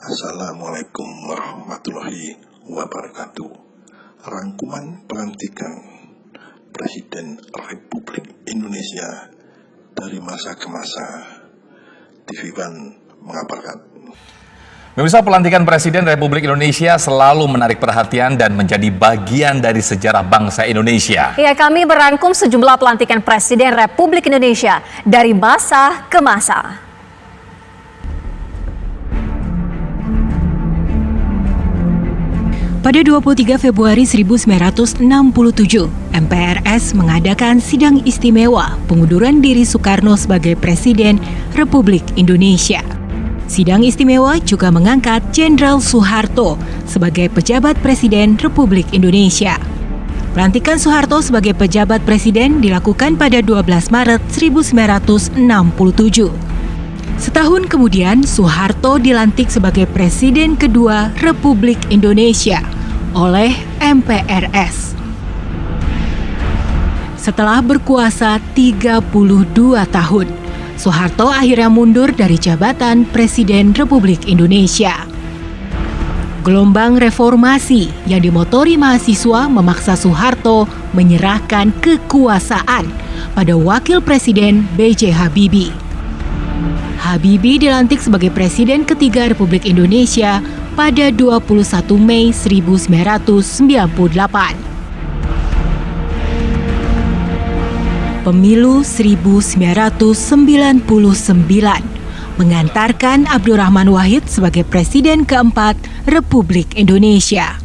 Assalamualaikum warahmatullahi wabarakatuh. Rangkuman pelantikan Presiden Republik Indonesia dari masa ke masa. TV One mengabarkan. Pemirsa, pelantikan Presiden Republik Indonesia selalu menarik perhatian dan menjadi bagian dari sejarah bangsa Indonesia. Ya, kami merangkum sejumlah pelantikan Presiden Republik Indonesia dari masa ke masa. Pada 23 Februari 1967, MPRS mengadakan sidang istimewa pengunduran diri Soekarno sebagai Presiden Republik Indonesia. Sidang istimewa juga mengangkat Jenderal Soeharto sebagai pejabat Presiden Republik Indonesia. Pelantikan Soeharto sebagai pejabat Presiden dilakukan pada 12 Maret 1967. Setahun kemudian, Soeharto dilantik sebagai Presiden kedua Republik Indonesia oleh MPRS. Setelah berkuasa 32 tahun, Soeharto akhirnya mundur dari jabatan Presiden Republik Indonesia. Gelombang reformasi yang dimotori mahasiswa memaksa Soeharto menyerahkan kekuasaan pada Wakil Presiden B.J. Habibie. Habibie dilantik sebagai Presiden ketiga Republik Indonesia pada 21 Mei 1998. Pemilu 1999 mengantarkan Abdurrahman Wahid sebagai Presiden keempat Republik Indonesia.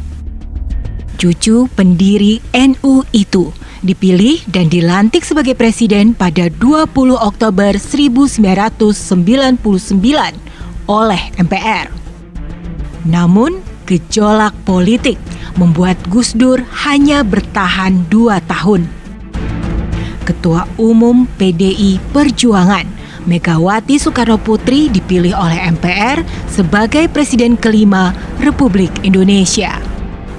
Cucu pendiri NU itu dipilih dan dilantik sebagai presiden pada 20 Oktober 1999 oleh MPR. Namun, gejolak politik membuat Gus Dur hanya bertahan 2 tahun. Ketua Umum PDI Perjuangan, Megawati Soekarnoputri dipilih oleh MPR sebagai presiden kelima Republik Indonesia.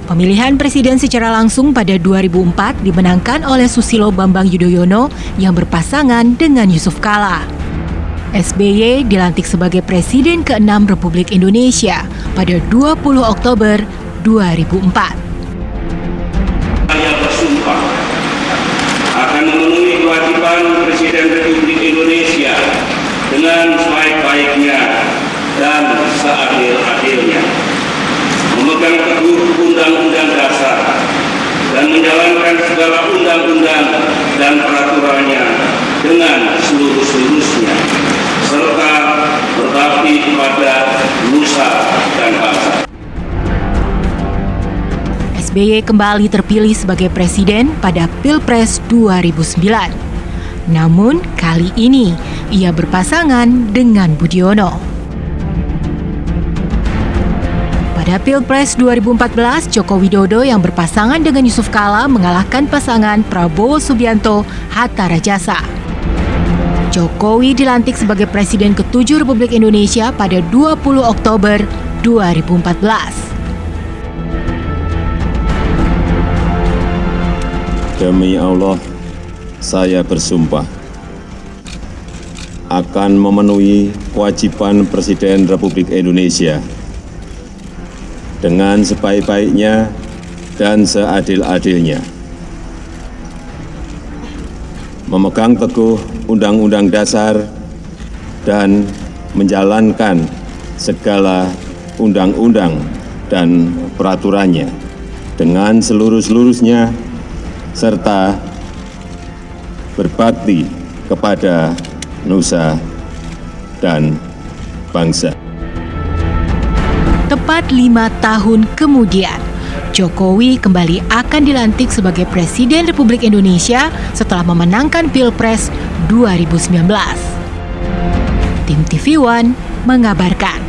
Pemilihan presiden secara langsung pada 2004 dimenangkan oleh Susilo Bambang Yudhoyono yang berpasangan dengan Yusuf Kala. SBY dilantik sebagai Presiden ke-6 Republik Indonesia pada 20 Oktober 2004. Saya bersumpah akan memenuhi kewajiban Presiden Republik Indonesia dengan sebaik-baiknya dan seadil-adilnya, memegang teguh Undang-Undang Dasar dan menjalankan segala undang-undang dan peraturannya dengan seluruh-seluruhnya, serta berbakti kepada nusa dan bangsa. SBY kembali terpilih sebagai presiden pada Pilpres 2009. Namun, kali ini ia berpasangan dengan Budiono. Pada Pilpres 2014, Joko Widodo yang berpasangan dengan Yusuf Kala mengalahkan pasangan Prabowo Subianto Hatta Rajasa. Jokowi dilantik sebagai Presiden ke-7 Republik Indonesia pada 20 Oktober 2014. Demi Allah, saya bersumpah akan memenuhi kewajiban Presiden Republik Indonesia dengan sebaik-baiknya dan seadil-adilnya, memegang teguh Undang-Undang Dasar dan menjalankan segala undang-undang dan peraturannya dengan seluruh-seluruhnya, serta berbakti kepada nusa dan bangsa. Tepat 5 tahun kemudian, Jokowi kembali akan dilantik sebagai Presiden Republik Indonesia setelah memenangkan Pilpres 2019. Tim TV One mengabarkan.